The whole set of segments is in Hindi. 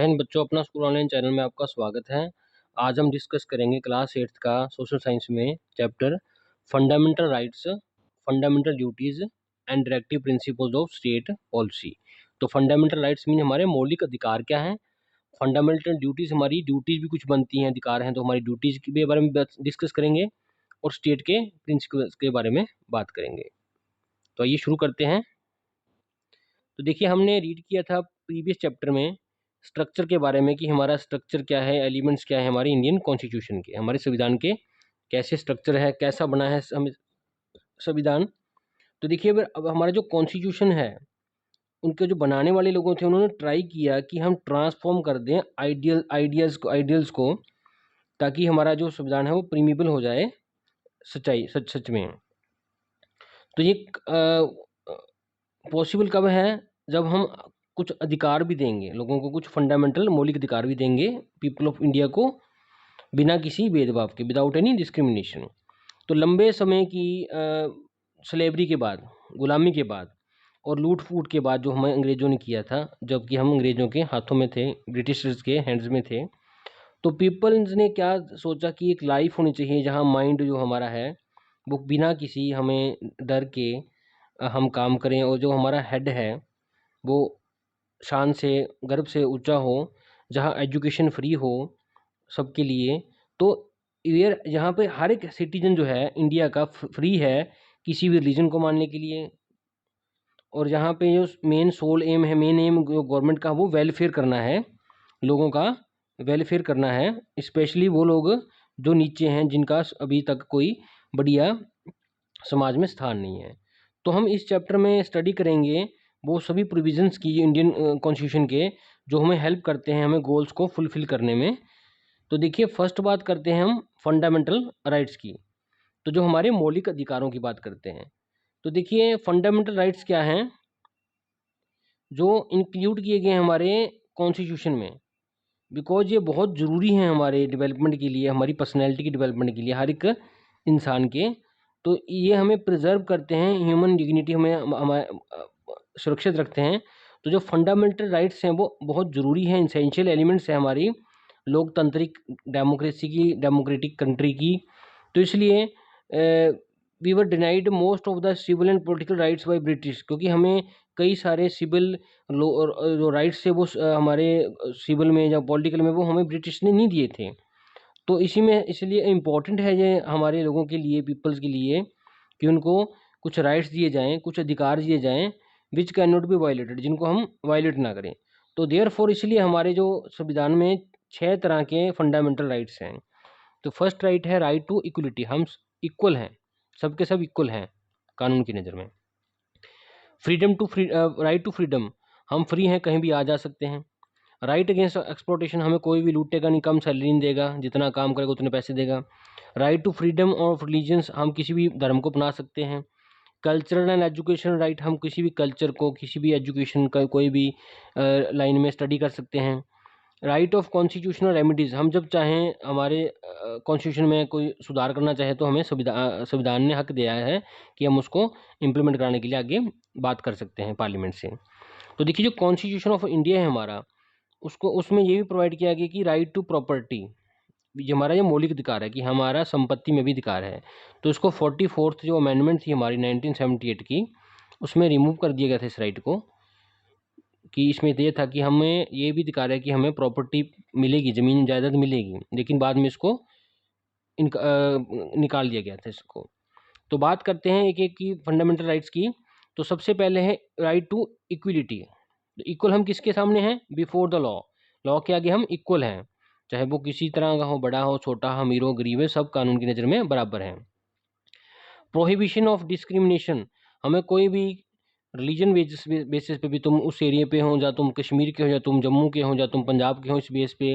जय हिंद बच्चों, अपना स्कूल ऑनलाइन चैनल में आपका स्वागत है। आज हम डिस्कस करेंगे क्लास 8th का सोशल साइंस में chapter fundamental rights, fundamental duties and directive principles of state policy. तो फंडामेंटल राइट्स मीन हमारे मौलिक अधिकार क्या हैं, फंडामेंटल ड्यूटीज हमारी ड्यूटीज भी कुछ बनती हैं, अधिकार हैं तो हमारी ड्यूटीज के बारे में डिस्कस करेंगे और स्टेट के प्रिंसिपल्स के बारे में बात करेंगे। तो आइए शुरू करते हैं। तो देखिए, हमने रीड किया था प्रीवियस चैप्टर में स्ट्रक्चर के बारे में कि हमारा स्ट्रक्चर क्या है, एलिमेंट्स क्या है हमारे इंडियन कॉन्स्टिट्यूशन के, हमारे संविधान के कैसे स्ट्रक्चर है, कैसा बना है हमें संविधान। तो देखिए, अब हमारा जो कॉन्स्टिट्यूशन है, उनके जो बनाने वाले लोगों थे उन्होंने ट्राई किया कि हम ट्रांसफॉर्म कर दें आइडियल्स को, ताकि हमारा जो संविधान है वो प्रीमिबल हो जाए सच में। तो ये पॉसिबल कब है, जब हम कुछ अधिकार भी देंगे लोगों को, कुछ फंडामेंटल मौलिक अधिकार भी देंगे पीपल ऑफ इंडिया को, बिना किसी भेदभाव के, विदाउट एनी डिस्क्रिमिनेशन। तो लंबे समय की स्लेवरी के बाद, गुलामी के बाद और लूट फूट के बाद जो हमें अंग्रेज़ों ने किया था, जबकि हम अंग्रेज़ों के हाथों में थे, ब्रिटिशर्स के हैंड्स में थे, तो पीपल्स ने क्या सोचा कि एक लाइफ होनी चाहिए जहाँ माइंड जो हमारा है वो बिना किसी हमें डर के हम काम करें, और जो हमारा हेड है वो शान से, गर्व से ऊंचा हो, जहाँ एजुकेशन फ्री हो सबके लिए। तो वेयर यहाँ पे हर एक सिटीजन जो है इंडिया का फ्री है किसी भी रिलीजन को मानने के लिए, और जहाँ पे जो मेन सोल एम है, मेन एम गवर्नमेंट का, वो वेलफेयर करना है, लोगों का वेलफेयर करना है, स्पेशली वो लोग जो नीचे हैं, जिनका अभी तक कोई बढ़िया समाज में स्थान नहीं है। तो हम इस चैप्टर में स्टडी करेंगे वो सभी प्रोविजंस की इंडियन कॉन्स्टिट्यूशन के, जो हमें हेल्प करते हैं हमें गोल्स को फुलफिल करने में। तो देखिए, फर्स्ट बात करते हैं हम फंडामेंटल राइट्स की। तो जो हमारे मौलिक अधिकारों की बात करते हैं, तो देखिए फंडामेंटल राइट्स क्या हैं, जो इंक्लूड किए गए हैं हमारे कॉन्स्टिट्यूशन में, बिकॉज ये बहुत ज़रूरी है हमारे डेवलपमेंट के लिए, हमारी पर्सनैलिटी की डेवलपमेंट के लिए, हर एक इंसान के। तो ये हमें प्रिजर्व करते हैं, ह्यूमन डिग्निटी हमें हमारे सुरक्षित रखते हैं। तो जो फंडामेंटल राइट्स हैं वो बहुत ज़रूरी हैं, इसेंशियल एलिमेंट्स हैं हमारी लोकतांत्रिक डेमोक्रेसी की, डेमोक्रेटिक कंट्री की। तो इसलिए we were denied most of the civil and political rights by British, क्योंकि हमें कई सारे सिविल जो राइट्स थे वो हमारे सिविल में या पॉलिटिकल में वो हमें ब्रिटिश ने नहीं दिए थे। तो इसी में इसलिए इम्पॉर्टेंट है ये हमारे लोगों के लिए, पीपल्स के लिए, कि उनको कुछ राइट्स दिए जाएं, कुछ अधिकार दिए जाएं, which can not be violated, जिनको हम वायलेट ना करें। तो देयरफॉर इसलिए हमारे जो संविधान में 6 तरह के फंडामेंटल राइट्स हैं। तो फर्स्ट राइट है राइट टू इक्वलिटी, हम इक्वल हैं, सबके सब इक्वल हैं कानून की नज़र में। Freedom to right to freedom, हम फ्री हैं, कहीं भी आ जा सकते हैं। राइट अगेंस्ट एक्सप्लॉटेशन, हमें कोई भी लूटेगा नहीं, कम सैलरी नहीं देगा, जितना काम करेगा उतने पैसे देगा। Right to freedom of religions, हम किसी भी धर्म को अपना सकते हैं। कल्चरल एंड एजुकेशन राइट, हम किसी भी कल्चर को, किसी भी एजुकेशन का कोई भी लाइन में स्टडी कर सकते हैं। राइट ऑफ कॉन्स्टिट्यूशनल रेमिडीज़, हम जब चाहें हमारे कॉन्स्टिट्यूशन में कोई सुधार करना चाहे तो हमें संविधान ने हक दिया है कि हम उसको इम्प्लीमेंट कराने के लिए आगे बात कर सकते हैं पार्लियामेंट से। तो देखिए, जो कॉन्स्टिट्यूशन ऑफ इंडिया है हमारा, उसको उसमें ये भी प्रोवाइड किया गया कि राइट टू प्रॉपर्टी, जो हमारा ये मौलिक अधिकार है कि हमारा संपत्ति में भी अधिकार है। तो इसको 44th जो अमेंडमेंट थी हमारी 1978 की, उसमें रिमूव कर दिया गया था इस राइट को, कि इसमें ये था कि हमें ये भी अधिकार है कि हमें प्रॉपर्टी मिलेगी, ज़मीन जायदाद मिलेगी, लेकिन बाद में इसको निकाल दिया गया था इसको। तो बात करते हैं एक एक की फंडामेंटल राइट्स की। तो सबसे पहले है राइट टू इक्वलिटी। इक्वल हम किसके सामने हैं, बिफोर द लॉ, लॉ के आगे हम इक्वल हैं, चाहे वो किसी तरह का हो, बड़ा हो, छोटा हो, अमीर हो, गरीब है, सब कानून की नज़र में बराबर हैं। प्रोहिबिशन ऑफ डिस्क्रिमिनेशन, हमें कोई भी रिलीजन बेसिस पे भी, तुम उस एरिया पे हो, या तुम कश्मीर के हो, या तुम जम्मू के हो, या तुम पंजाब के हो, इस बेस पे।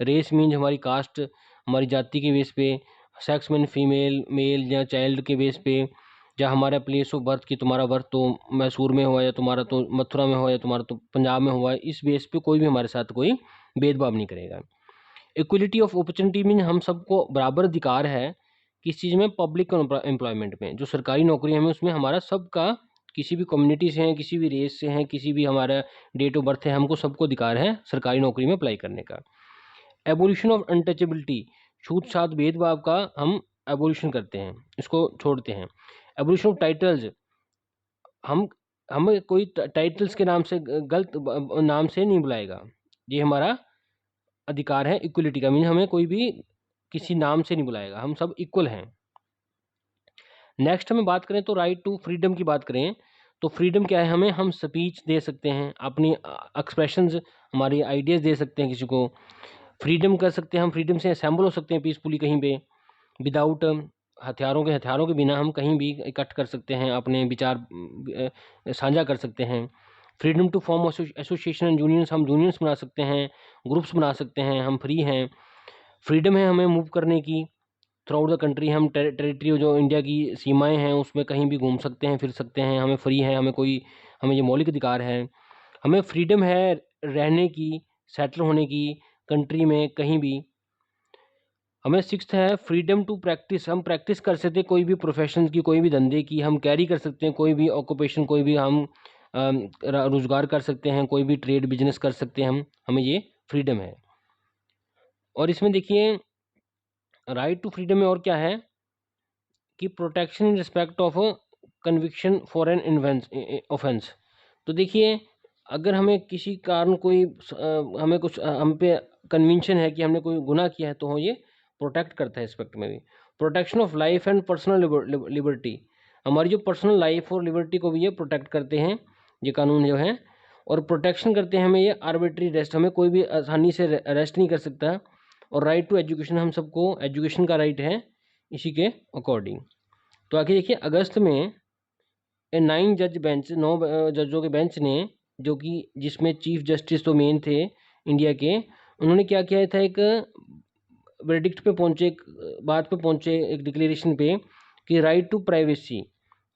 रेस मीन्स हमारी कास्ट, हमारी जाति के बेस पे। सेक्स मीन फीमेल, मेल या चाइल्ड के बेस पे। या हमारा प्लेस ऑफ बर्थ, कि तुम्हारा बर्थ तो मैसूर में हुआ, या तुम्हारा तो मथुरा में हुआ, या तुम्हारा तो पंजाब में हुआ, इस बेस पे कोई भी हमारे साथ कोई भेदभाव नहीं करेगा। इक्वलिटी ऑफ अपॉर्चुनिटी मीन हम सबको बराबर अधिकार है किस चीज़ में, पब्लिक एम्प्लॉयमेंट में, जो सरकारी नौकरी हमें, उसमें हमारा सबका किसी भी कम्युनिटी से हैं, किसी भी रेस से हैं, किसी भी हमारा डेट ऑफ बर्थ है, हमको सबको अधिकार है सरकारी नौकरी में अप्लाई करने का। एबोलिशन ऑफ अनटचेबिलिटी, छूत छात भेदभाव का हम एबोलिशन करते हैं, इसको छोड़ते हैं। एबोलिशन ऑफ टाइटल्स, हम हमें कोई टाइटल्स के नाम से गलत नाम से नहीं बुलाएगा, ये हमारा अधिकार है इक्वलिटी का, मीन हमें कोई भी किसी नाम से नहीं बुलाएगा, हम सब इक्वल हैं। नेक्स्ट हमें बात करें तो राइट टू फ्रीडम की बात करें तो फ्रीडम क्या है, हमें हम स्पीच दे सकते हैं, अपनी एक्सप्रेशंस, हमारी आइडियाज़ दे सकते हैं किसी को, फ्रीडम कर सकते हैं, हम फ्रीडम से असेंबल हो सकते हैं पीसफुली कहीं पे, विदाउट हथियारों के बिना हम कहीं भी इकट्ठ कर सकते हैं, अपने विचार साझा कर सकते हैं। Freedom to form association and unions, हम यूनियंस बना सकते हैं, ग्रुप्स बना सकते हैं, हम फ्री हैं। फ्रीडम है हमें मूव करने की थ्रू आउट द कंट्री, हम टेरिटरी जो इंडिया की सीमाएं हैं उसमें कहीं भी घूम सकते हैं, फिर सकते हैं, हमें फ्री है, हमें ये मौलिक अधिकार है। हमें फ्रीडम है रहने की, सेटल होने की कंट्री में कहीं भी। हमें सिक्स्थ है फ्रीडम टू प्रैक्टिस, हम प्रैक्टिस कर सकते हैं कोई भी प्रोफेशन की, कोई भी धंधे की, हम कैरी कर सकते हैं कोई भी ऑक्यूपेशन, कोई भी हम रोजगार कर सकते हैं, कोई भी ट्रेड बिजनेस कर सकते हैं हम, हमें ये फ्रीडम है। और इसमें देखिए राइट टू फ्रीडम में और क्या है कि protection in respect of conviction for an offence. तो देखिए अगर हमें किसी कारण कोई हमें कुछ हम पे कन्विक्शन है कि हमने कोई गुनाह किया है, तो ये प्रोटेक्ट करता है रिस्पेक्ट में भी। Protection of life and personal liberty, हमारी जो पर्सनल लाइफ और लिबर्टी को भी ये प्रोटेक्ट करते हैं ये कानून जो है। और प्रोटेक्शन करते हैं हमें ये आर्बिट्री रेस्ट, हमें कोई भी आसानी से अरेस्ट नहीं कर सकता। और राइट टू एजुकेशन, हम सबको एजुकेशन का राइट है इसी के अकॉर्डिंग। तो आगे देखिए अगस्त में 9 जज बेंच, 9 जजों के बेंच ने, जो कि जिसमें चीफ जस्टिस तो मेन थे इंडिया के, उन्होंने क्या किया था, एक वर्डिक्ट पे पहुंचे, एक बात पे पहुंचे, एक डिक्लेरेशन पे कि राइट टू प्राइवेसी,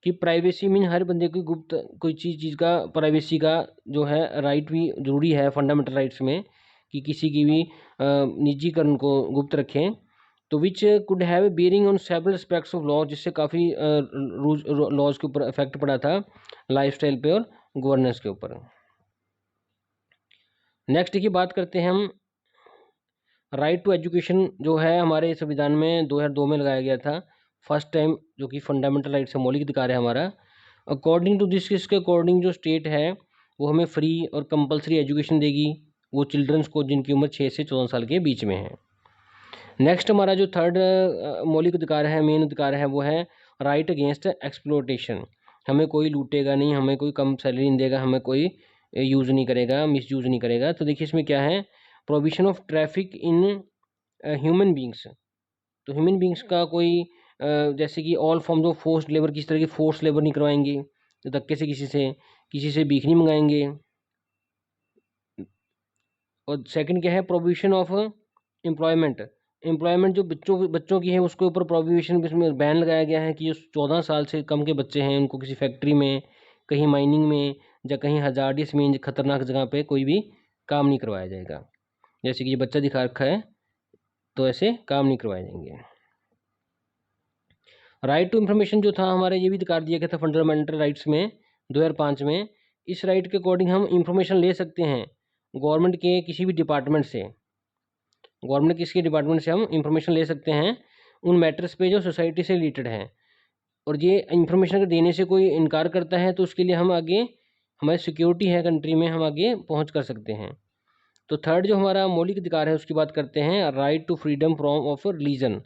कि प्राइवेसी मीन हर बंदे की गुप्त कोई चीज़ का प्राइवेसी का जो है राइट भी ज़रूरी है फंडामेंटल राइट्स में, कि किसी की भी निजीकरण को गुप्त रखें। तो which could have bearing on several aspects of law, जिससे काफ़ी लॉज के ऊपर इफेक्ट पड़ा था, लाइफस्टाइल पे और गवर्नेंस के ऊपर। नेक्स्ट की बात करते हैं हम राइट टू एजुकेशन, जो है हमारे संविधान में 2002 में लगाया गया था फर्स्ट टाइम, जो कि फंडामेंटल राइट से मौलिक अधिकार है हमारा। अकॉर्डिंग टू दिस, इसके अकॉर्डिंग जो स्टेट है वो हमें फ्री और कंपलसरी एजुकेशन देगी, वो चिल्ड्रंस को जिनकी उम्र 6 से 14 साल के बीच में है। नेक्स्ट हमारा जो थर्ड मौलिक अधिकार है, मेन अधिकार है, वो है राइट अगेंस्ट एक्सप्लोटेशन, हमें कोई लूटेगा नहीं, हमें कोई कम सैलरी नहीं देगा, हमें कोई यूज़ नहीं करेगा, मिस यूज़ नहीं करेगा। तो देखिए इसमें क्या है, provision of traffic in human beings, तो ह्यूमन बींग्स का कोई जैसे कि all forms of forced labour, किसी तरह की फोर्स लेबर नहीं करवाएंगे, तो धक्के से किसी से भीख नहीं मंगाएंगे। और सेकंड क्या है, प्रोविजन ऑफ एम्प्लॉयमेंट जो बच्चों की है उसके ऊपर प्रोविजन, इसमें बैन लगाया गया है कि जो 14 साल से कम के बच्चे हैं उनको किसी फैक्ट्री में, कहीं माइनिंग में, या कहीं हजार्डियस मीन खतरनाक जगह पे कोई भी काम नहीं करवाया जाएगा। जैसे कि ये बच्चा दिखा रखा है, तो ऐसे काम नहीं करवाए जाएंगे। राइट टू इन्फॉर्मेशन जो था हमारे, ये भी अधिकार दिया गया था फंडामेंटल राइट्स में 2005 में। इस राइट के अकॉर्डिंग हम इंफॉर्मेशन ले सकते हैं गवर्नमेंट के किसी भी डिपार्टमेंट से, गवर्नमेंट किसी डिपार्टमेंट से हम इंफॉर्मेशन ले सकते हैं उन मैटर्स पे जो सोसाइटी से रिलेटेड है। और ये इंफॉर्मेशन अगर देने से कोई इनकार करता है तो उसके लिए हम आगे, हमारी सिक्योरिटी है कंट्री में, हम आगे पहुंच कर सकते हैं। तो थर्ड जो हमारा मौलिक अधिकार है उसकी बात करते हैं, right to freedom from of religion.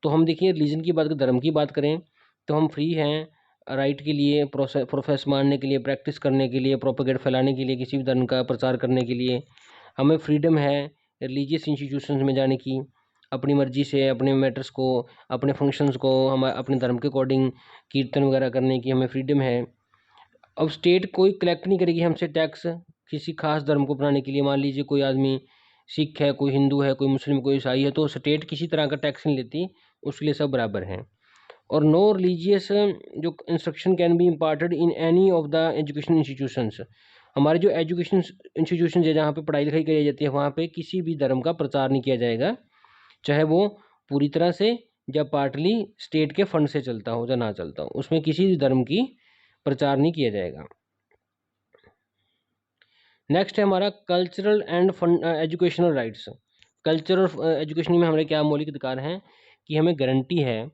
तो हम देखिए रिलीजन की बात, धर्म की बात करें तो हम फ्री हैं राइट के लिए, प्रोफेस मानने के लिए, प्रैक्टिस करने के लिए, प्रोपेगेट फैलाने के लिए, किसी भी धर्म का प्रचार करने के लिए हमें फ्रीडम है रिलीजियस इंस्टीट्यूशंस में जाने की, अपनी मर्जी से अपने मैटर्स को, अपने फंक्शंस को हम अपने धर्म के अकॉर्डिंग कीर्तन वगैरह करने की हमें फ्रीडम है। अब स्टेट कोई कलेक्ट नहीं करेगी हमसे टैक्स किसी खास धर्म को अपनाने के लिए। मान लीजिए कोई आदमी सिख है, कोई हिंदू है, कोई मुस्लिम, कोई ईसाई है, तो स्टेट किसी तरह का टैक्स नहीं लेती, उसके लिए सब बराबर हैं। और नो रिलीजियस जो instruction can be imparted in any of the education institutions, हमारे जो एजुकेशन इंस्टीट्यूशन है जहाँ पे पढ़ाई लिखाई की जाती है वहाँ पे किसी भी धर्म का प्रचार नहीं किया जाएगा, चाहे वो पूरी तरह से या पार्टली स्टेट के फंड से चलता हो या ना चलता हो, उसमें किसी भी धर्म की प्रचार नहीं किया जाएगा। नेक्स्ट है हमारा cultural and educational rights. Culture और एजुकेशन में हमारे क्या मौलिक अधिकार हैं कि हमें गारंटी है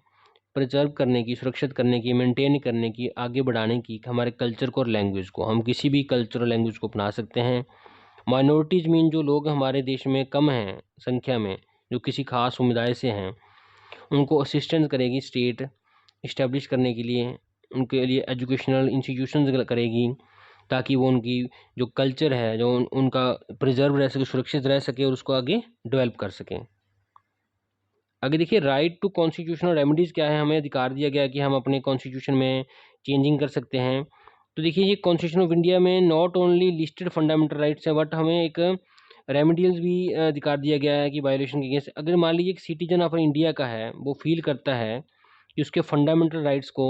प्रिजर्व करने की, सुरक्षित करने की, मेंटेन करने की, आगे बढ़ाने की, हमारे कल्चर को और लैंग्वेज को। हम किसी भी कल्चर और लैंग्वेज को अपना सकते हैं। माइनॉरिटीज़ मीन जो लोग हमारे देश में कम हैं संख्या में, जो किसी खास समुदाय से हैं, उनको असिस्टेंस करेगी स्टेट इस्टेब्लिश करने के लिए, उनके लिए एजुकेशनल इंस्टीट्यूशन करेगी ताकि वो उनकी जो कल्चर है जो उनका प्रिजर्व रह सके, सुरक्षित रह सके और उसको आगे डेवलप कर सकें। आगे देखिए राइट टू कॉन्स्टिट्यूशनल रेमेडीज़ क्या है। हमें अधिकार दिया गया है कि हम अपने कॉन्स्टिट्यूशन में चेंजिंग कर सकते हैं। तो देखिए ये कॉन्स्टिट्यूशन ऑफ इंडिया में not only listed fundamental rights है बट हमें एक रेमेडियल्स भी अधिकार दिया गया है कि वायलेशन के केस अगर मान लीजिए एक सिटीजन ऑफ इंडिया का है, वो फील करता है कि उसके फंडामेंटल राइट्स को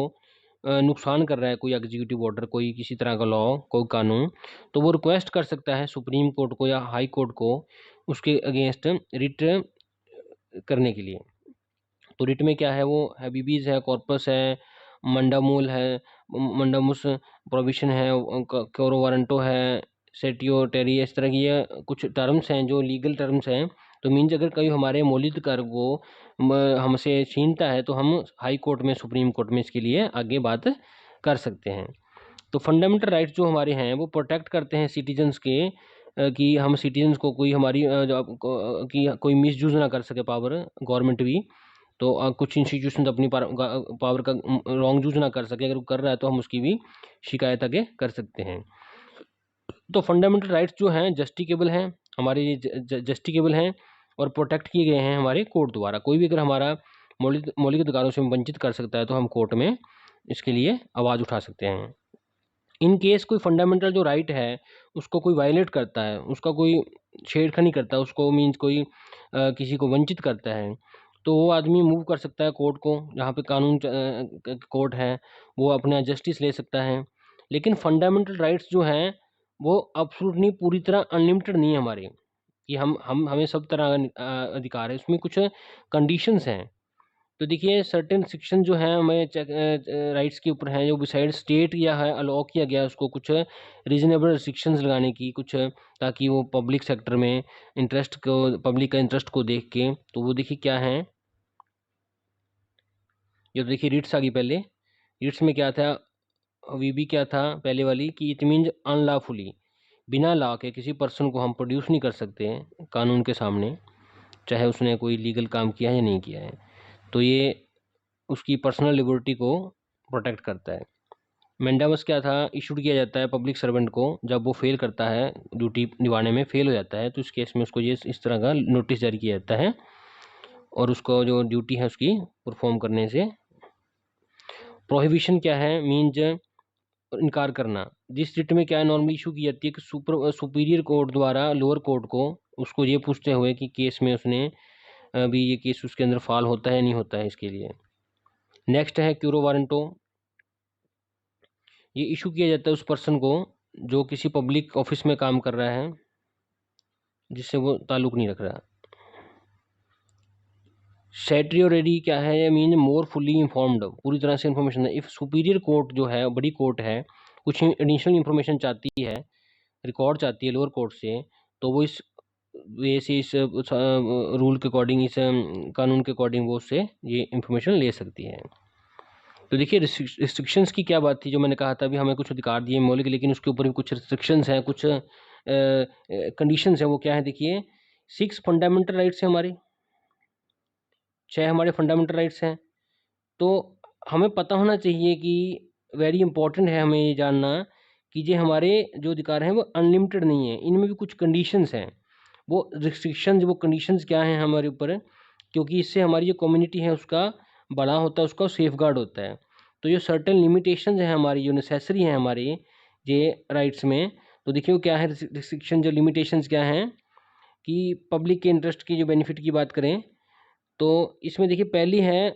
नुकसान कर रहा है कोई एग्जीक्यूटिव ऑर्डर, कोई किसी तरह का लॉ, कोई कानून, तो वो रिक्वेस्ट कर सकता है सुप्रीम कोर्ट को या हाई कोर्ट को उसके अगेंस्ट रिट करने के लिए। तो रिट में क्या है, वो हैबिबीज है, कॉर्पस है, मंडामूल है, मंडामुस प्रोविशन है, क्योरो वारंटो है, सेटियोटेरी, इस तरह की ये कुछ टर्म्स हैं जो लीगल टर्म्स हैं। तो मीन्स अगर कोई हमारे मौलिक अधिकार को हमसे छीनता है तो हम हाई कोर्ट में, सुप्रीम कोर्ट में इसके लिए आगे बात कर सकते हैं। तो फंडामेंटल राइट्स जो हमारे हैं वो प्रोटेक्ट करते हैं सिटीजन्स के कि हम सिटीजन्स को कोई हमारी कि कोई मिसयूज ना कर सके पावर, गवर्नमेंट भी। तो कुछ इंस्टीट्यूशन अपनी पावर का रॉन्ग यूज ना कर सके, अगर वो कर रहा है तो हम उसकी भी शिकायत आगे कर सकते हैं। तो फंडामेंटल राइट्स जो हैं जस्टिकेबल हैं, हमारे जस्टिकेबल हैं और प्रोटेक्ट किए गए हैं हमारे कोर्ट द्वारा। कोई भी अगर हमारा मौलिक अधिकारों से वंचित कर सकता है तो हम कोर्ट में इसके लिए आवाज़ उठा सकते हैं। इन केस कोई फंडामेंटल जो राइट है उसको कोई वायलेट करता है, उसका कोई छेड़खानी करता है, उसको मीन्स कोई किसी को वंचित करता है, तो वो आदमी मूव कर सकता है कोर्ट को, जहाँ पे कानून कोर्ट है, वो अपना जस्टिस ले सकता है। लेकिन फंडामेंटल राइट्स जो हैं वो एब्सोल्यूट नहीं, पूरी तरह अनलिमिटेड नहीं है हमारे, कि हमें सब तरह अधिकार है। इसमें कुछ कंडीशंस हैं। तो देखिए सर्टेन सेक्शन जो है हमें राइट्स के ऊपर हैं जो बिसाइड स्टेट या है अलाउ किया गया है उसको कुछ रीजनेबल रिस्ट्रिक्शंस लगाने की, कुछ ताकि वो पब्लिक सेक्टर में इंटरेस्ट को, पब्लिक का इंटरेस्ट को देख के। तो वो देखिए क्या है, ये तो देखिए रिट्स आ गई। पहले रिट्स में क्या था, वीबी क्या था पहले वाली, कि इट मीन्स अनलॉफुली, बिना लॉ के किसी पर्सन को हम प्रोड्यूस नहीं कर सकते हैं कानून के सामने, चाहे उसने कोई लीगल काम किया है या नहीं किया है। तो ये उसकी पर्सनल लिबर्टी को प्रोटेक्ट करता है। मैंडामस क्या था, इशूड किया जाता है पब्लिक सर्वेंट को जब वो फेल करता है, ड्यूटी निभाने में फेल हो जाता है, तो इस केस में उसको ये इस तरह का नोटिस जारी किया जाता है और उसको जो ड्यूटी है उसकी परफॉर्म करने से। प्रोहिबिशन क्या है, मीन्स इनकार करना। जिस रिट में क्या है नॉर्मली इशू की जाती है कि सुपीरियर कोर्ट द्वारा लोअर कोर्ट को उसको ये पूछते हुए कि केस में उसने अभी ये केस उसके अंदर फॉल होता है नहीं होता है, इसके लिए। नेक्स्ट है क्यूरो वारंटो, ये इशू किया जाता है उस पर्सन को जो किसी पब्लिक ऑफिस में काम कर रहा है जिससे वो ताल्लुक़ नहीं रख रहा। सेट्रियोरेडी क्या है, ये मीन मोर फुल्ली इन्फॉर्म्ड, पूरी तरह से इन्फॉर्मेशन है। इफ़ सुपीरियर कोर्ट जो है, बड़ी कोर्ट है, कुछ एडिशनल इन्फॉर्मेशन चाहती है, रिकॉर्ड चाहती है लोअर कोर्ट से, तो वो इस वे से इस रूल के अकॉर्डिंग, इस कानून के अकॉर्डिंग वो उससे ये इन्फॉर्मेशन ले सकती है। तो देखिए रिस्ट्रिक्शंस की क्या बात थी, जो मैंने कहा था अभी हमें कुछ अधिकार दिए मौलिक, लेकिन उसके ऊपर भी कुछ रिस्ट्रिक्शंस हैं, कुछ कंडीशंस हैं। वो क्या है देखिए, 6 फंडामेंटल राइट्स हैं हमारे, 6 हमारे फंडामेंटल राइट्स हैं। तो हमें पता होना चाहिए कि वेरी इंपॉर्टेंट है हमें ये जानना कि ये हमारे जो अधिकार हैं वो अनलिमिटेड नहीं है, इनमें भी कुछ कंडीशंस हैं। वो रिस्ट्रिक्शंस, वो कंडीशंस क्या हैं हमारे ऊपर, क्योंकि इससे हमारी जो कम्युनिटी है उसका बड़ा होता है, उसका सेफगार्ड होता है। तो ये सर्टेन लिमिटेशंस हैं हमारी जो नेसेसरी हैं हमारे ये राइट्स में। तो देखिए वो क्या है रिस्ट्रिक्शन, जो लिमिटेशंस क्या हैं, कि पब्लिक के इंटरेस्ट की जो बेनिफिट की बात करें तो इसमें देखिए पहली है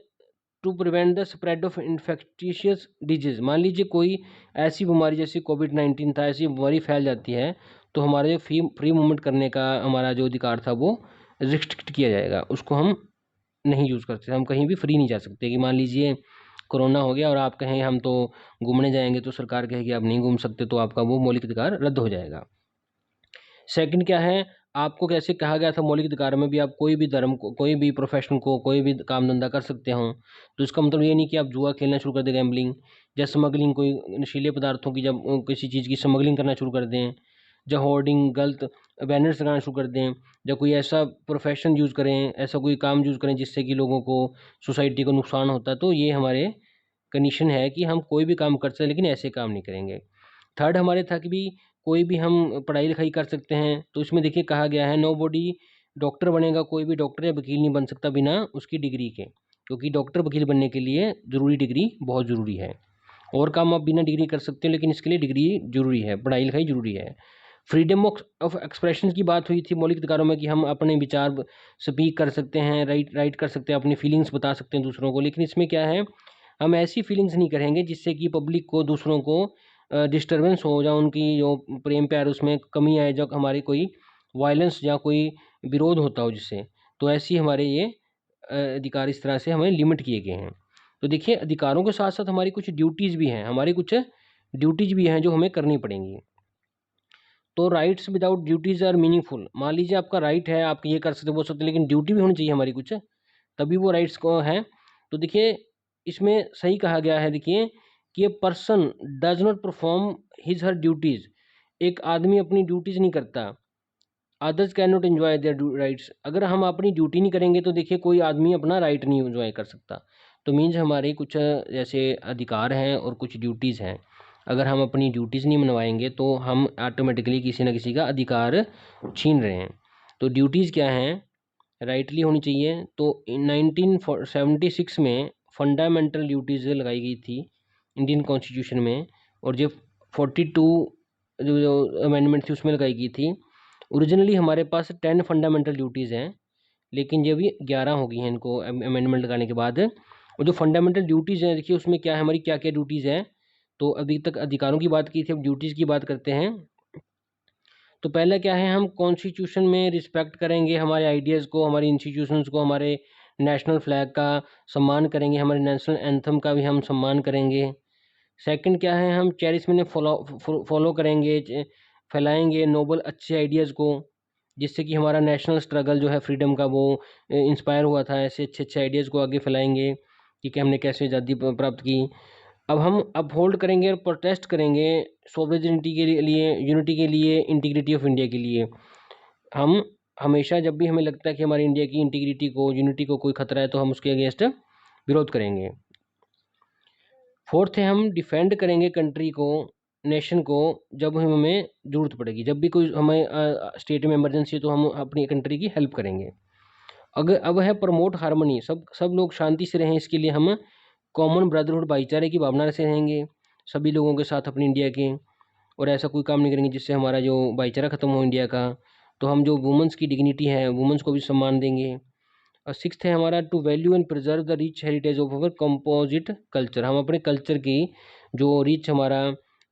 to prevent the spread of infectious disease. मान लीजिए कोई ऐसी बीमारी जैसे कोविड-19 था, ऐसी बीमारी फैल जाती है तो हमारा जो फ्री मूवमेंट करने का हमारा जो अधिकार था वो रिस्ट्रिक्ट किया जाएगा, उसको हम नहीं यूज़ करते, हम कहीं भी फ्री नहीं जा सकते। कि मान लीजिए कोरोना हो गया और आप कहें हम तो घूमने जाएंगे, तो सरकार कहेगी आप नहीं घूम सकते, तो आपका वो मौलिक अधिकार रद्द हो जाएगा। सेकंड क्या है, आपको कैसे कहा गया था मौलिक अधिकार में भी आप कोई भी धर्म को, कोई भी प्रोफेशन को, कोई भी काम धंधा कर सकते हो। तो इसका मतलब ये नहीं कि आप जुआ खेलना शुरू कर दें, गैम्बलिंग या स्मगलिंग, कोई नशीले पदार्थों की जब किसी चीज़ की स्मगलिंग करना शुरू कर दें, या होर्डिंग गलत बैनर्स लगाना शुरू कर दें, या कोई ऐसा प्रोफेशन यूज़ करें, ऐसा कोई काम यूज़ करें जिससे कि लोगों को, सोसाइटी को नुकसान होता है, तो ये हमारे कंडीशन है कि हम कोई भी काम कर सकते हैं लेकिन ऐसे काम नहीं करेंगे। थर्ड हमारे था कि भी कोई भी हम पढ़ाई लिखाई कर सकते हैं, तो इसमें देखिए कहा गया है नो बॉडी डॉक्टर बनेगा, कोई भी डॉक्टर या वकील नहीं बन सकता बिना उसकी डिग्री के, क्योंकि डॉक्टर वकील बनने के लिए ज़रूरी डिग्री बहुत ज़रूरी है। और काम आप बिना डिग्री कर सकते हैं, लेकिन इसके लिए डिग्री ज़रूरी है, पढ़ाई लिखाई ज़रूरी है। फ्रीडम ऑफ एक्सप्रेशन की बात हुई थी मौलिक अधिकारों में कि हम अपने विचार स्पीक कर सकते हैं, राइट कर सकते हैं, अपनी फीलिंग्स बता सकते हैं दूसरों को। लेकिन इसमें क्या है, हम ऐसी फीलिंग्स नहीं करेंगे जिससे कि पब्लिक को, दूसरों को डिस्टर्बेंस हो, या उनकी जो प्रेम प्यार उसमें कमी आए, जब हमारी कोई वायलेंस या कोई विरोध होता हो जिससे। तो ऐसी हमारे ये अधिकार इस तरह से हमें लिमिट किए गए हैं। तो देखिए अधिकारों के साथ साथ हमारी कुछ ड्यूटीज़ भी हैं, हमारी कुछ ड्यूटीज़ भी हैं जो हमें करनी पड़ेंगी। तो rights without duties are meaningful. मान लीजिए आपका राइट है, आप ये कर सकते, वो सकते, लेकिन ड्यूटी भी होनी चाहिए हमारी कुछ, तभी वो राइट्स को हैं। तो देखिए इसमें सही कहा गया है, देखिए कि a person does not perform his her duties. एक आदमी अपनी ड्यूटीज़ नहीं करता, others can not enjoy their rights. अगर हम अपनी ड्यूटी नहीं करेंगे तो देखिए कोई आदमी अपना राइट नहीं एंजॉय कर सकता। तो मीन्स हमारे कुछ जैसे अधिकार हैं और कुछ ड्यूटीज़ हैं, अगर हम अपनी ड्यूटीज़ नहीं मनवाएंगे तो हम ऑटोमेटिकली किसी न किसी का अधिकार छीन रहे हैं। तो ड्यूटीज़ क्या हैं, राइटली होनी चाहिए। तो 1976 में फंडामेंटल ड्यूटीज़ लगाई गई थी इंडियन कॉन्स्टिट्यूशन में, और जो 42 जो अमेंडमेंट थी उसमें लगाई गई थी। ओरिजिनली हमारे पास 10 फंडामेंटल ड्यूटीज़ हैं, लेकिन ये भी 11 हो गई हैं इनको अमेंडमेंट लगाने के बाद। और जो फंडामेंटल ड्यूटीज़ हैं, देखिए उसमें क्या है, हमारी क्या क्या ड्यूटीज़ हैं। तो अभी तक अधिकारों की बात की थी, अब ड्यूटीज़ की बात करते हैं। तो पहले क्या है, हम कॉन्स्टिट्यूशन में रिस्पेक्ट करेंगे हमारे आइडियाज़ को, हमारी इंस्टीट्यूशंस को, हमारे नेशनल फ्लैग का सम्मान करेंगे, हमारे नेशनल एंथम का भी हम सम्मान करेंगे। सेकंड क्या है, हम चेरिशमेंट फॉलो करेंगे, फैलाएंगे नोबल अच्छे आइडियाज़ को, जिससे कि हमारा नेशनल स्ट्रगल जो है फ्रीडम का वो इंस्पायर हुआ था। ऐसे अच्छे अच्छे आइडियाज़ को आगे फैलाएंगे कि हमने कैसे आज़ादी प्राप्त की। अब हम अपहोल्ड करेंगे और प्रोटेस्ट करेंगे सोवरेनिटी के लिए, यूनिटी के लिए, इंटीग्रिटी ऑफ इंडिया के लिए। हम हमेशा जब भी हमें लगता है कि हमारी इंडिया की इंटीग्रिटी को, यूनिटी को कोई खतरा है, तो हम उसके अगेंस्ट विरोध करेंगे। फोर्थ है, हम डिफेंड करेंगे कंट्री को, नेशन को, जब हमें ज़रूरत पड़ेगी। जब भी कोई हमें स्टेट में इमरजेंसी है तो हम अपनी कंट्री की हेल्प करेंगे। अगर अब है प्रमोट हार्मनी, सब लोग शांति से रहें, इसके लिए हम कॉमन ब्रदरहुड, भाईचारे की भावना से रहेंगे सभी लोगों के साथ अपनी इंडिया के, और ऐसा कोई काम नहीं करेंगे जिससे हमारा जो भाईचारा ख़त्म हो इंडिया का। तो हम जो वुमेंस की डिग्निटी है, वुमेंस को भी सम्मान देंगे। और सिक्स्थ है हमारा, to value and preserve the rich heritage of our composite culture. हम अपने कल्चर की जो रिच हमारा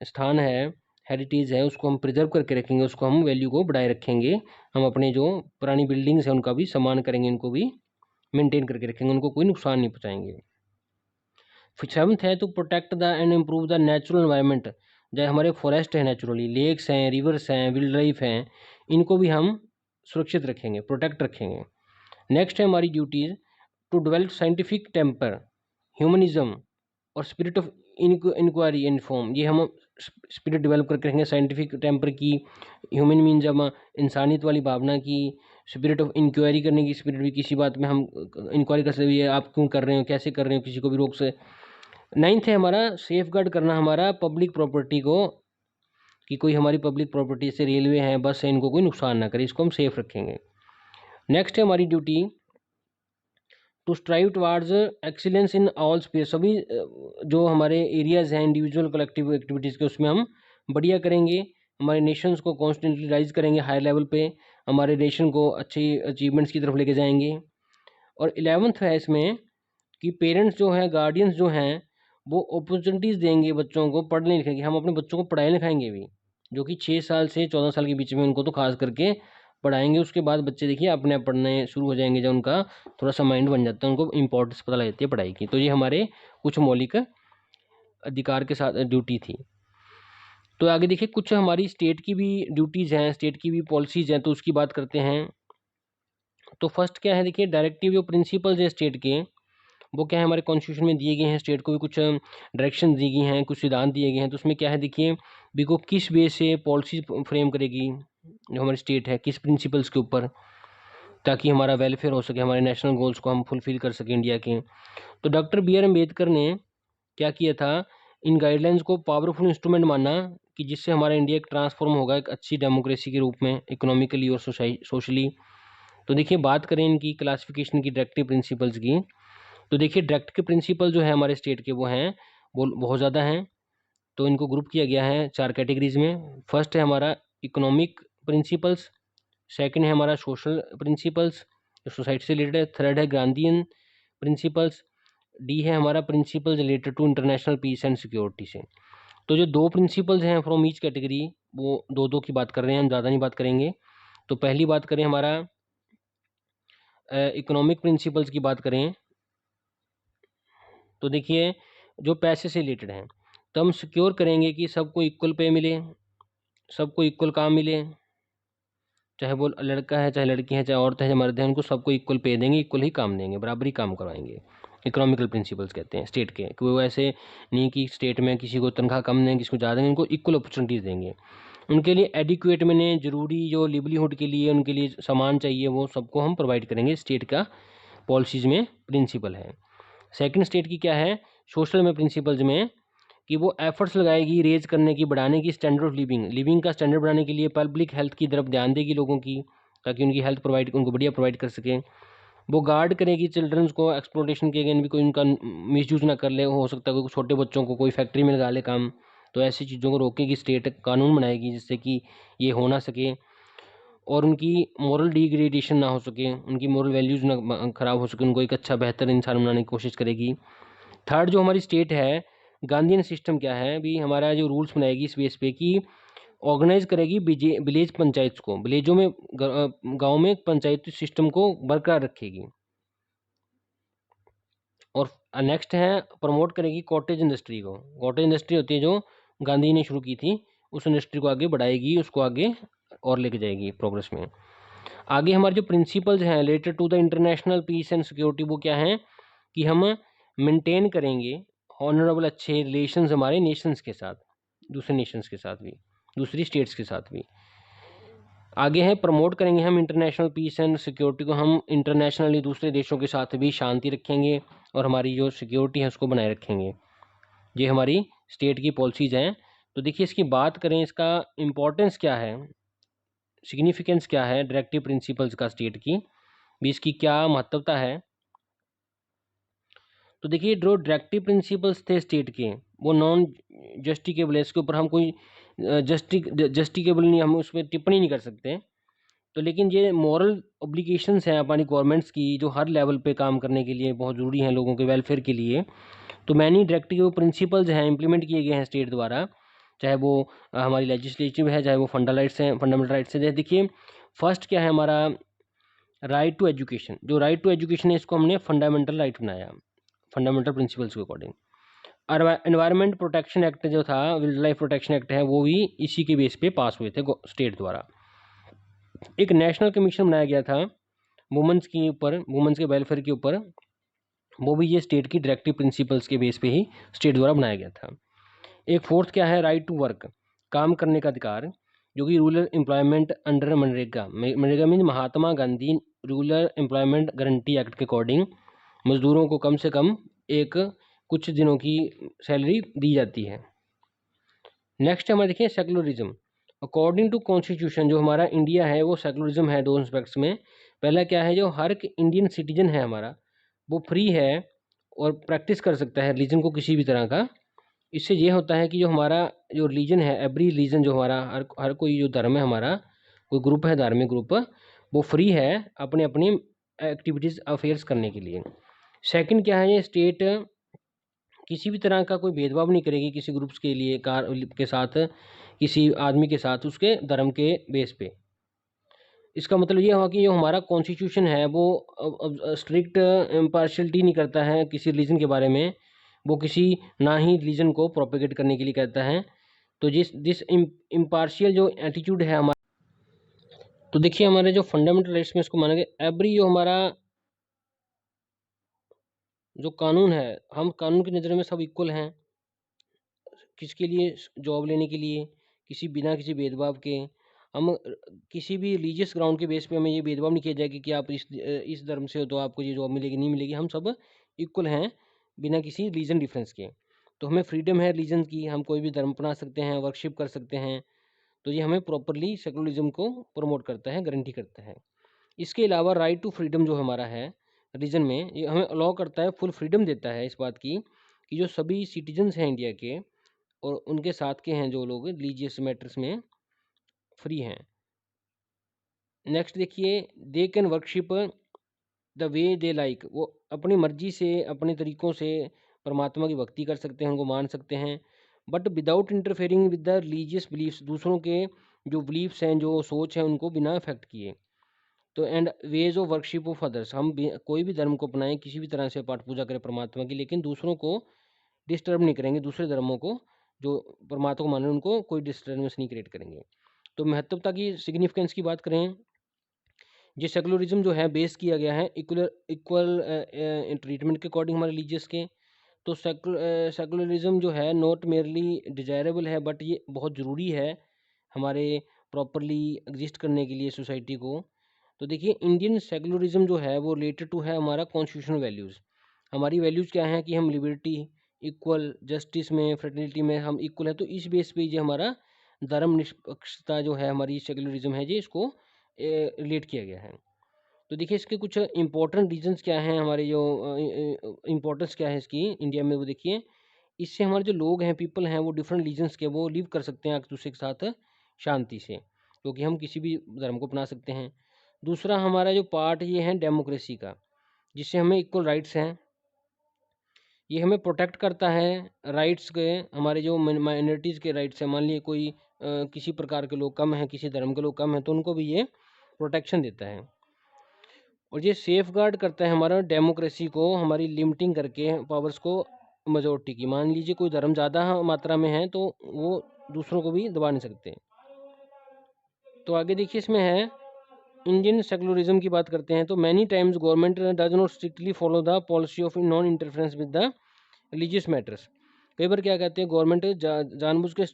स्थान है, हेरिटेज है, उसको हम प्रिजर्व करके रखेंगे, उसको हम वैल्यू को बढ़ाए रखेंगे। हम अपने जो पुरानी बिल्डिंग्स हैं उनका भी सम्मान करेंगे, उनको भी मेंटेन करके रखेंगे, उनको कोई नुकसान नहीं पहुँचाएंगे। सेवन्थ है, to protect the and improve the natural environment. जैसे हमारे फॉरेस्ट है, नेचुरली लेक्स हैं, रिवर्स हैं, विल्ड लाइफ हैं, इनको भी हम सुरक्षित रखेंगे, प्रोटेक्ट रखेंगे। नेक्स्ट है हमारी duties, to develop scientific temper, humanism और spirit of inquiry and reform. ये हम स्पिरिट डेवलप करके रखेंगे, साइंटिफिक टेम्पर की, ह्यूमन मीन्स हम इंसानियत वाली भावना की, स्पिरिट ऑफ इंक्वायरी करने की स्पिरिट भी, किसी बात में हम इंक्वायरी कर सकते हैं, आप क्यों कर रहे हो, कैसे कर रहे हो, किसी को भी रोक से। नाइन्थ है हमारा, सेफ गार्ड करना हमारा पब्लिक प्रॉपर्टी को, कि कोई हमारी पब्लिक प्रॉपर्टी से रेलवे है, बस है, इनको कोई नुकसान ना करे, इसको हम सेफ रखेंगे। नेक्स्ट है हमारी duty, to strive towards excellence in all space. सभी जो हमारे एरियाज़ हैं इंडिविजुअल कलेक्टिव एक्टिविटीज़ के, उसमें हम बढ़िया करेंगे, हमारे नेशंस को कॉन्स्टेंटली राइज करेंगे हाई लेवल पे, हमारे नेशन को अच्छी अचीवमेंट्स की तरफ लेके जाएंगे। और 11th है इसमें कि पेरेंट्स जो हैं, गार्डियंस जो हैं, वो अपॉर्चुनिटीज़ देंगे बच्चों को पढ़ने लिखने की। हम अपने बच्चों को पढ़ाई लिखाएंगे भी, जो कि 6 साल से 14 साल के बीच में, उनको तो खास करके पढ़ाएंगे उसके बाद बच्चे देखिए अपने आप पढ़ने शुरू हो जाएंगे। जब उनका थोड़ा सा माइंड बन जाता है, उनको इंपॉर्टेंस पता लग जाती है पढ़ाई की। तो ये हमारे कुछ मौलिक अधिकार के साथ ड्यूटी थी। तो आगे देखिए कुछ हमारी स्टेट की भी ड्यूटीज़ हैं, स्टेट की भी पॉलिसीज़ हैं, तो उसकी बात करते हैं। तो फर्स्ट क्या है, देखिए डायरेक्टिव जो प्रिंसिपल्स हैं स्टेट के, वो क्या है हमारे कॉन्स्टिट्यूशन में दिए गए हैं। स्टेट को भी कुछ डायरेक्शन दी गई हैं, कुछ सिद्धांत दिए गए हैं। तो उसमें क्या है देखिए, भी को किस वे से पॉलिसी फ्रेम करेगी जो हमारी स्टेट है, किस प्रिंसिपल्स के ऊपर, ताकि हमारा वेलफेयर हो सके, हमारे नेशनल गोल्स को हम फुलफिल कर सकें इंडिया के। तो डॉक्टर बी आर अम्बेडकर ने क्या किया था, इन गाइडलाइंस को पावरफुल इंस्ट्रूमेंट माना कि जिससे हमारा इंडिया एक ट्रांसफॉर्म होगा एक अच्छी डेमोक्रेसी के रूप में, इकोनॉमिकली और सोशली। तो देखिए बात करें इनकी क्लासिफिकेशन की, डायरेक्टिव प्रिंसिपल्स की, तो देखिए डायरेक्ट के प्रिंसिपल जो है हमारे स्टेट के, वो हैं, वो बहुत ज़्यादा हैं। तो इनको ग्रुप किया गया है 4 कैटेगरीज में। फर्स्ट है हमारा इकोनॉमिक प्रिंसिपल्स, सेकंड है हमारा सोशल प्रिंसिपल्स जो सोसाइटी से रिलेटेड है, थर्ड है गांधीयन प्रिंसिपल्स, डी है हमारा principle related to international peace and security से। तो जो 2 प्रिंसिपल्स हैं फ्रॉम ईच कैटेगरी, वो 2-2 की बात कर रहे हैं, हम ज़्यादा नहीं बात करेंगे। तो पहली बात करें हमारा इकोनॉमिक प्रिंसिपल्स की बात करें, तो देखिए जो पैसे से रिलेटेड हैं, तो हम सिक्योर करेंगे कि सबको इक्वल पे मिले, सबको इक्वल काम मिले, चाहे वो लड़का है, चाहे लड़की है, चाहे औरत है, चाहे मर्द है, उनको सबको इक्वल पे देंगे, इक्वल ही काम देंगे, बराबरी काम करवाएंगे। इकोनॉमिकल प्रिंसिपल्स कहते हैं स्टेट के, कि वो ऐसे नहीं कि स्टेट में किसी को तनख्वाह कम दें, किसी को ज़्यादा दें, उनको इक्वल अपॉर्चुनिटीज़ देंगे। उनके लिए एडिक्वेट मैंने ज़रूरी जो लिवलीहुड के लिए उनके लिए सामान चाहिए वो सबको हम प्रोवाइड करेंगे, स्टेट का पॉलिसीज़ में प्रिंसिपल है। सेकंड स्टेट की क्या है, सोशल में प्रिंसिपल्स में, कि वो एफर्ट्स लगाएगी रेज करने की, बढ़ाने की स्टैंडर्ड ऑफ लिविंग का स्टैंडर्ड बढ़ाने के लिए, पब्लिक हेल्थ की तरफ ध्यान देगी लोगों की, ताकि उनकी हेल्थ प्रोवाइड उनको बढ़िया प्रोवाइड कर सकें। वो गार्ड करेगी चिल्ड्रंस को एक्सप्लोटेशन के अगेन भी, कोई उनका मिसयूज ना कर ले। हो सकता है कोई छोटे बच्चों को कोई फैक्ट्री में लगा ले काम, तो ऐसी चीज़ों को रोकेगी स्टेट, कानून बनाएगी जिससे कि ये हो ना सके, और उनकी मॉरल डिग्रेडेशन ना हो सके, उनकी मॉरल वैल्यूज़ ना ख़राब हो सके, उनको एक अच्छा बेहतर इंसान बनाने की कोशिश करेगी। थर्ड जो हमारी स्टेट है, गांधीयन सिस्टम क्या है भी, हमारा जो रूल्स बनाएगी इस बेस पे कि ऑर्गेनाइज करेगी विलेज पंचायत को, विलेजों में गांव में पंचायती सिस्टम को बरकरार रखेगी। और नेक्स्ट है प्रमोट करेगी कॉटेज इंडस्ट्री को। कॉटेज इंडस्ट्री होती है जो गांधी ने शुरू की थी, उस इंडस्ट्री को आगे बढ़ाएगी, उसको आगे और लेके जाएगी प्रोग्रेस में। आगे हमारे जो प्रिंसिपल्स हैं related to the international peace and security, वो क्या हैं कि हम मेंटेन करेंगे ऑनरेबल अच्छे रिलेशंस हमारे नेशंस के साथ, दूसरे नेशंस के साथ भी, दूसरी स्टेट्स के साथ भी। आगे है प्रमोट करेंगे हम इंटरनेशनल पीस एंड सिक्योरिटी को, हम इंटरनेशनली दूसरे देशों के साथ भी शांति रखेंगे और हमारी जो सिक्योरिटी है उसको बनाए रखेंगे। ये हमारी स्टेट की पॉलिसीज़ हैं। तो देखिए इसकी बात करें, इसका इम्पोर्टेंस क्या है, सिग्निफिकेंस क्या है डायरेक्टिव प्रिंसिपल्स का स्टेट की भी, इसकी क्या महत्वता है। तो देखिए जो डायरेक्टिव प्रिंसिपल्स थे स्टेट के, वो नॉन जस्टिकेबल है, इसके ऊपर हम कोई जस्टिकेबल नहीं, हम उस पर टिप्पणी नहीं कर सकते। तो लेकिन ये मॉरल ऑब्लिगेशंस हैं हमारी गवर्नमेंट्स की, जो हर लेवल पे काम करने के लिए बहुत ज़रूरी हैं लोगों के वेलफेयर के लिए। तो मैनी डायरेक्टिव प्रिंसिपल्स हैं इंप्लीमेंट किए गए हैं स्टेट द्वारा, चाहे वो हमारी लेजिस्लेटिव है, चाहे वो फंडामेंटल राइट्स हैं। जैसे देखिए फर्स्ट क्या है हमारा, राइट टू एजुकेशन। जो राइट टू एजुकेशन है इसको हमने फंडामेंटल राइट बनाया, फंडामेंटल प्रिंसिपल्स के अकॉर्डिंग। एनवायरमेंट प्रोटेक्शन एक्ट जो था, वाइल्ड लाइफ प्रोटेक्शन एक्ट है, वो भी इसी के बेस पे पास हुए थे स्टेट द्वारा। एक नेशनल कमीशन बनाया गया था वुमेंस के ऊपर, वुमेंस के वेलफेयर के ऊपर, वो भी ये स्टेट की डायरेक्टिव प्रिंसिपल्स के बेस पे ही स्टेट द्वारा बनाया गया था। एक फोर्थ क्या है, राइट टू वर्क, काम करने का अधिकार, जो कि रूरल एम्प्लॉयमेंट अंडर मनरेगा, मनरेगा mean Mahatma Gandhi rural employment guarantee act के अकॉर्डिंग मजदूरों को कम से कम एक कुछ दिनों की सैलरी दी जाती है। नेक्स्ट हमारे देखिए सेकुलरिज्म। अकॉर्डिंग टू कॉन्स्टिट्यूशन जो हमारा इंडिया है वो सेकुलरिज्म है 2 एस्पेक्ट्स में। पहला क्या है, जो हर एक इंडियन सिटीजन है हमारा, वो फ्री है और प्रैक्टिस कर सकता है रिलीजन को किसी भी तरह का। इससे ये होता है कि जो हमारा जो रिलीजन है, एवरी रिलीजन जो हमारा हर कोई जो धर्म है हमारा, कोई ग्रुप है धार्मिक ग्रुप, वो फ्री है अपने अपनी एक्टिविटीज़ अफेयर्स करने के लिए। सेकंड क्या है, ये स्टेट किसी भी तरह का कोई भेदभाव नहीं करेगी किसी ग्रुप्स के लिए के साथ, किसी आदमी के साथ उसके धर्म के बेस पे। इसका मतलब ये हुआ कि जो हमारा कॉन्स्टिट्यूशन है वो स्ट्रिक्ट इम्पार्शियलिटी नहीं करता है किसी रिलीजन के बारे में, वो किसी ना ही रिलीजन को प्रोपेगेट करने के लिए कहता है। तो जिस इम्पार्शियल जो एटीट्यूड है हमारा, तो देखिए हमारे जो फंडामेंटल राइट्स में इसको माना गया एवरी जो हमारा जो कानून है, हम कानून की नज़र में सब इक्वल हैं। किसके लिए? जॉब लेने के लिए, किसी बिना किसी भेदभाव के। हम किसी भी रिलीजियस ग्राउंड के बेस पे हमें ये भेदभाव नहीं किया जाएगा कि आप इस धर्म से हो तो आपको ये जॉब मिलेगी नहीं मिलेगी। हम सब इक्वल हैं बिना किसी रीजन डिफरेंस के। तो हमें फ्रीडम है रीजन की, हम कोई भी धर्म अपना सकते हैं, वर्शिप कर सकते हैं। तो ये हमें प्रॉपरली सेकुलरिज्म को प्रमोट करता है, गारंटी करता है। इसके अलावा राइट टू फ्रीडम जो हमारा है रीजन में, ये हमें अलाउ करता है, फुल फ्रीडम देता है इस बात की कि जो सभी सिटीजन्स हैं इंडिया के और उनके साथ के हैं जो लोग रिलीजियस मैटर्स में फ्री हैं। नेक्स्ट देखिए, they can worship the way they like, वो अपनी मर्जी से अपने तरीक़ों से परमात्मा की भक्ति कर सकते हैं, उनको मान सकते हैं, but without interfering with the religious beliefs, दूसरों के जो बिलीफ्स हैं, जो सोच है, उनको बिना अफेक्ट किए। तो and ways of worship of others, हम कोई भी धर्म को अपनाएं, किसी भी तरह से पाठ पूजा करें परमात्मा की, लेकिन दूसरों को डिस्टर्ब नहीं करेंगे, दूसरे धर्मों को जो परमात्मा को माने उनको कोई डिस्टर्बेंस नहीं क्रिएट करेंगे। तो महत्वता की सिग्निफिकेंस की बात करें, ये सेकुलरिज्म जो है बेस किया गया है इक्वल इक्वल ट्रीटमेंट के अकॉर्डिंग हमारे रिलीजियस के। तो सेकुलरिज्म जो है नॉट मेयरली डिजायरेबल है, बट ये बहुत ज़रूरी है हमारे प्रॉपरली एग्जिस्ट करने के लिए सोसाइटी को। तो देखिए इंडियन सेकुलरिज्म जो है वो रिलेटेड टू है हमारा कॉन्स्टिट्यूशनल वैल्यूज़। हमारी वैल्यूज़ क्या हैं कि हम लिबर्टी, इक्वल, जस्टिस में, फ्रेटर्निटी में हम इक्वल है। तो इस बेस पे ये हमारा धर्म निष्पक्षता जो है हमारी सेकुलरिज्म है, जी इसको रिलेट किया गया है। तो देखिए इसके कुछ इंपॉर्टेंट रीजंस क्या हैं, हमारे जो इम्पोर्टेंस क्या है इसकी इंडिया में, वो देखिए इससे हमारे जो लोग हैं, पीपल हैं, वो डिफरेंट रीजन्स के वो लिव कर सकते हैं एक दूसरे के साथ शांति से, क्योंकि हम किसी भी धर्म को अपना सकते हैं। दूसरा हमारा जो पार्ट ये है डेमोक्रेसी का, जिससे हमें इक्वल राइट्स हैं, ये हमें प्रोटेक्ट करता है राइट्स के, हमारे जो माइनॉरिटीज़ के राइट्स हैं। मान लीजिए कोई किसी प्रकार के लोग कम हैं, किसी धर्म के लोग कम हैं, तो उनको भी ये प्रोटेक्शन देता है। और ये सेफ गार्ड करता है हमारा डेमोक्रेसी को, हमारी लिमिटिंग करके पावर्स को मेजोरिटी की। मान लीजिए कोई धर्म ज़्यादा मात्रा में है तो वो दूसरों को भी दबा नहीं सकते। तो आगे देखिए इसमें है इंडियन सेकुलरिज्म की बात करते हैं। तो many times government does not strictly follow the policy of non interference with the religious matters. कई बार क्या कहते हैं गवर्नमेंट जानबूझ के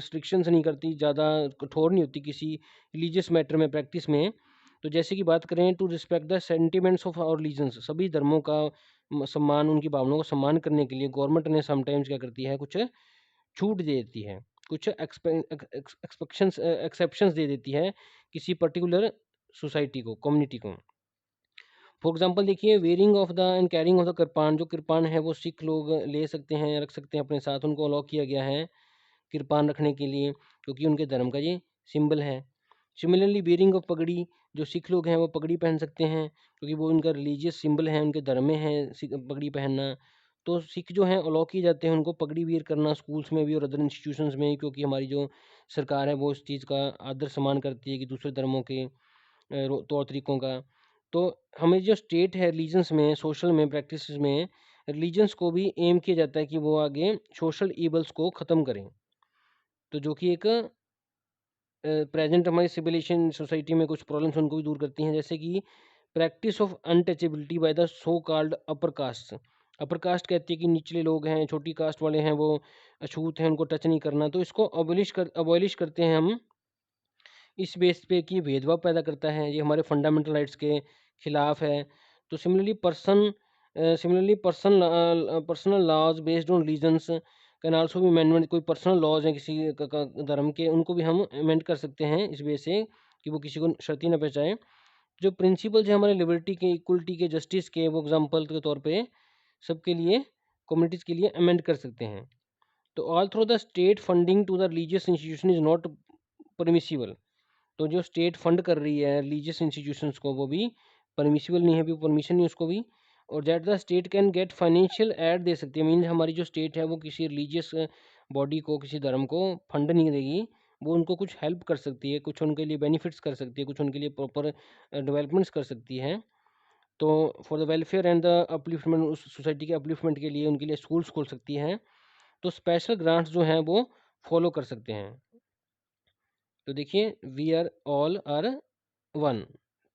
स्ट्रिक्शंस नहीं करती, ज़्यादा कठोर नहीं होती किसी रिलीजियस मैटर में, प्रैक्टिस में। तो जैसे कि बात करें to respect the sentiments of our religions, सभी धर्मों का सम्मान, उनकी भावनाओं का सम्मान करने के लिए गवर्नमेंट ने समटाइम्स क्या करती है, कुछ छूट दे देती है, कुछ एक्सेप्शंस दे देती है किसी पर्टिकुलर सोसाइटी को, कम्युनिटी को। फॉर एग्जाम्पल देखिए wearing of the and carrying of the kirpan, जो कृपान है वो सिख लोग ले सकते हैं, रख सकते हैं अपने साथ, उनको अलाउ किया गया है कृपान रखने के लिए, क्योंकि उनके धर्म का ये सिंबल है। सिमिलरली वेयरिंग ऑफ पगड़ी, जो सिख लोग हैं वो पगड़ी पहन सकते हैं, क्योंकि वो उनका रिलीजियस सिंबल है, उनके धर्म में है पगड़ी पहनना। तो सिख जो हैं अलाउ किए जाते हैं उनको पगड़ी वियर करना स्कूल्स में भी और अदर इंस्टीट्यूशंस में, क्योंकि हमारी जो सरकार है वो इस चीज़ का आदर सम्मान करती है कि दूसरे धर्मों के तौर तरीक़ों का। तो हमें जो स्टेट है रिलीजन्स में, सोशल में, प्रैक्टिस में, रिलीजन्स को भी एम किया जाता है कि वो आगे सोशल ईवल्स को ख़त्म करें। तो जो कि एक प्रेजेंट हमारी सिविलाइजेशन सोसाइटी में कुछ प्रॉब्लम्स उनको भी दूर करती हैं, जैसे कि practice of untouchability by the so called upper caste. Upper caste कहती है कि निचले लोग हैं, छोटी कास्ट वाले हैं, वो अछूत हैं, उनको टच नहीं करना। तो इसको अबॉलिश करते हैं हम इस बेस पे कि भेदभाव पैदा करता है, ये हमारे फंडामेंटल राइट्स के खिलाफ है। तो similarly personal laws based on reasons can also भी अमेंडमेंट, कोई पर्सनल लॉज हैं किसी धर्म के, उनको भी हम अमेंड कर सकते हैं इस बेस से कि वो किसी को क्षति न पहुँचाए। जो प्रिंसिपल्स हैं हमारे लिबर्टी के, इक्वलिटी के, जस्टिस के, वो एग्जाम्पल के तौर पे सबके लिए, कम्युनिटीज़ के लिए अमेंड कर सकते हैं। तो all through the state funding to the religious institution is not permissible. तो जो स्टेट फंड कर रही है रिलीजियस इंस्टीट्यूशंस को वो भी परमिसिबल नहीं है, भी परमिशन नहीं उसको भी। और that the state can get financial aid दे सकती है, मीन हमारी जो स्टेट है वो किसी रिलीजियस बॉडी को, किसी धर्म को फंड नहीं देगी, वो उनको कुछ हेल्प कर सकती है, कुछ उनके लिए बेनिफिट्स कर सकती है, कुछ उनके लिए प्रॉपर डेवलपमेंट्स कर सकती है। तो for the welfare and the upliftment, उस सोसाइटी के अपलिफ्टमेंट के लिए उनके लिए स्कूल्स खोल सकती हैं। तो स्पेशल ग्रांट्स जो हैं वो फॉलो कर सकते हैं। तो देखिए, we are all are one.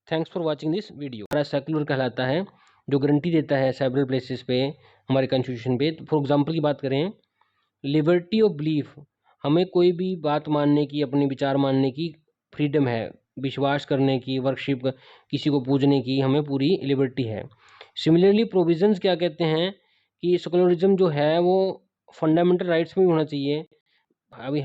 Thanks for watching this video. हमारा सेक्युलर कहलाता है, जो गारंटी देता है सेवरल प्लेसेस पे हमारे कॉन्स्टिट्यूशन पे। फॉर एग्जांपल की बात करें, लिबर्टी ऑफ बिलीफ, हमें कोई भी बात मानने की, अपने विचार मानने की फ्रीडम है, विश्वास करने की, वर्शिप, किसी को पूजने की हमें पूरी लिबर्टी है। सिमिलरली प्रोविजंस क्या कहते हैं कि सेकुलरिज्म जो है वो फंडामेंटल राइट्स में भी होना चाहिए। अभी